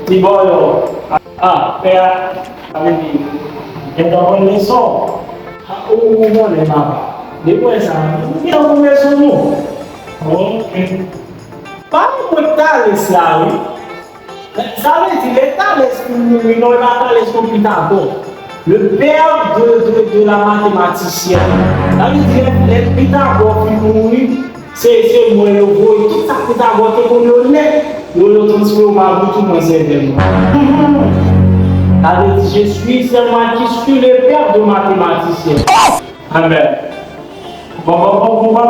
Ti voglio per avere so vuole ma devo essere io come sono ok parlo tale slavi savete le tale non era tale scompiutato le père de la mathématicienne ça veut dire les Pythagore qui c'est moi le voix tout ça Pythagore qui connaît le transfert par tout mon cerveau avec je suis seulement qui suis le père de mathématicien amen bon on va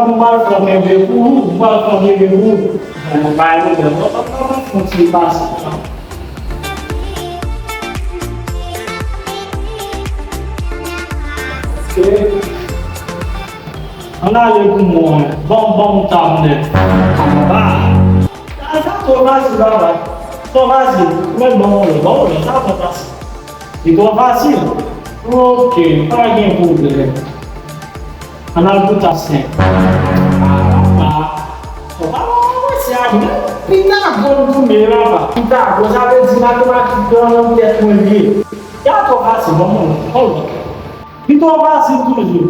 former vous on va former vous on va aller on continue pas on a le bon temps ça toi vas-y là toi vas-y mais bon ça va passer et toi facile ok pas de problème on a le bout à 5 c'est à vous Pythagore vous me là Pythagore ça veut dire mathématiques dans le tête mon lié y a toi facile bon et toi facile toujours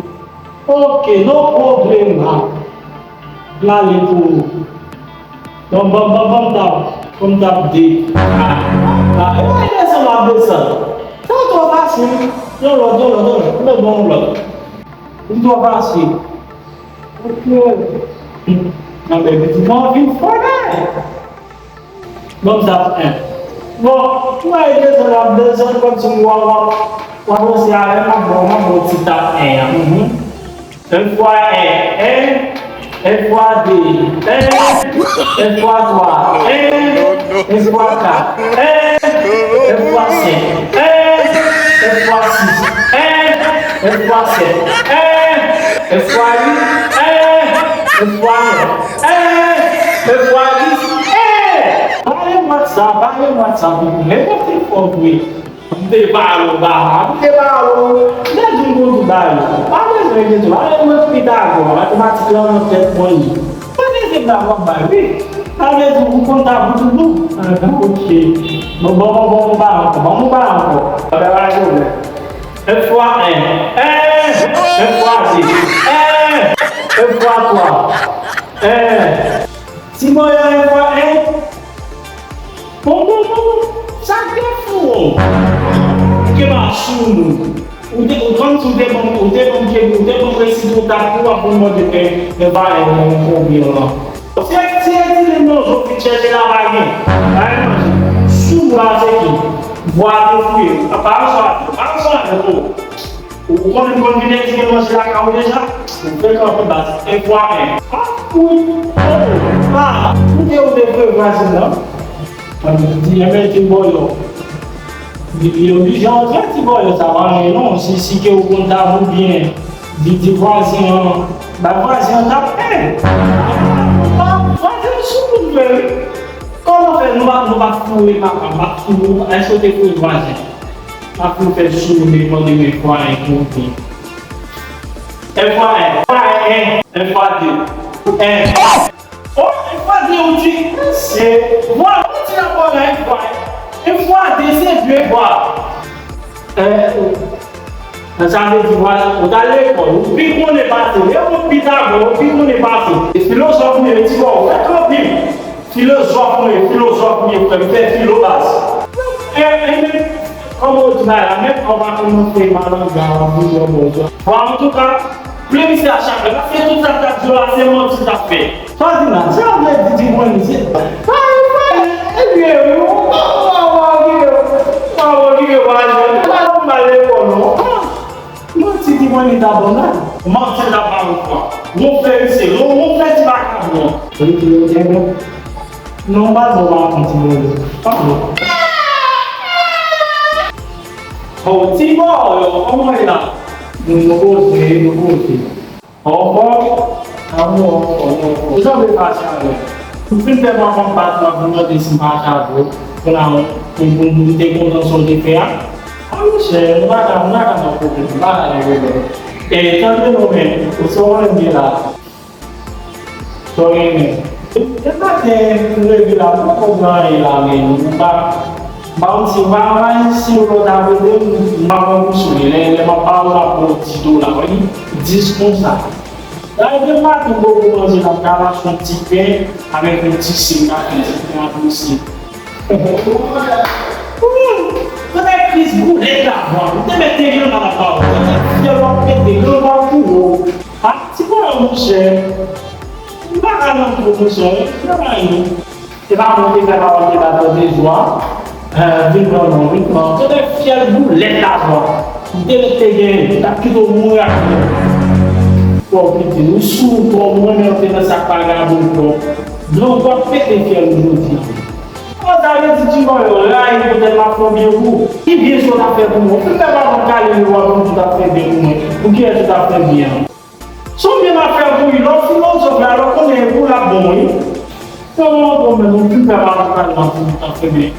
ok no problème là les pour comme t'as dit ouais ça va bien ça toi facile non mais bon là il doit passer ok non mais tu m'as vu faire comme ça bon ouais ça va bien ça comme tu vois c'est à bon petit tape une fois une fois deux, une fois trois, une fois quatre, une fois cinq, une fois six, une fois sept, une fois huit, une fois neuf, une fois 10. Parlez-moi de ça, vous n'avez pas compris. Debalo, não mundo dali. Olha gente, olha o Pythagore, matemática não tem muito. Pode ser da bomba, vi? Talvez o contar tudo. Ok. Vamos banco. Agora vai jogar. É fois 1, é fois 2, é fois 3. Se morrer é fois 1. Bom. Ça fait fou. Que machinho. Quand tu démontres précis de ta cour pour moi de va être si elle dit non, je vais chercher la baguette. Sous la sécu, voir des fruits. Par exemple, ou quand une combinaison de manger la carte déjà, on fait comme on passe. Et voir oui. Tout est au début, vas-y là. Il y avait des boyaux. Il est obligé d'entrer des boyaux, ça va, mais non, si que vous comptez bien, des voisins, voisin tape. Voisin sous comment faire nous va fouiller, est-ce que tu fouilles voisin? Pas pour faire sous les mots de mes fois et compris. Un fois 2. Oh, une fois 2 aussi, c'est voilà, tu as pas une fois 2, c'est 2 fois. Ça veut dire voilà, on a l'école, puis on est passé, on Pythagore, puis on est passé. Les philosophes me disent bon, d'accord, philosophe me fait philobase. Comme on dit là, même on va commencer par en tout cas, plébiscite à chaque fois, c'est tout ça c'est mon petit affaire. Fazina, você não vai dizer uma coisa? Vai, não se diz uma da bona, mas você dá para o qual? Vou oferecer, vou oferecer para cá. Não vai rolar continuar. Falou. O tipo, como é lá? Não gostei. Vous avez passé avec. Vous pouvez faire un combat dans votre décimal à vous pour nous décontention de faire. C'est on va et quand nous sommes là, soyez Tem regulador programma lá mesmo, bounce vai se o rodava de uma condição, ele é uma palavra por titular, ele desconsagrado. Daí eu mato um pouco mais na cara, com ticket, avec um tissu aqui, assim. Quando é que fiz burreta, mano? Não tem medo na pau. Eu vou perder, eu vou pular. Ah, se for um chefe. Bagaimana professor, trabalho. Você vai monter a aula de data de joie, você deve ficar boulette d'avant. Deve ter tá tudo muito aqui. Pô, o sul, o momento de essa pagada do corpo. Não pode perder que é o dia. Às vezes, tu vai olhar e poder lá para o meu. Que dia você está fazendo? Você vai colocar ali o aluno que está fazendo. O que é que está fazendo? Só me na fé do irmão, se não sobrar, eu comer lá bom, hein? Então, não fica lá no canal que não está feliz.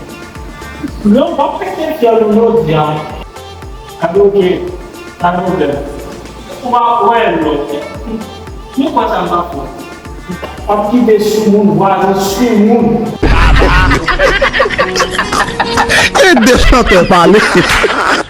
Não vai perder que é o meu dia. Cadê o quê? Cadê o quê? O elo. Não pode andar fora. Aqui desse mundo, vai, esse mundo. Deixa eu te falar.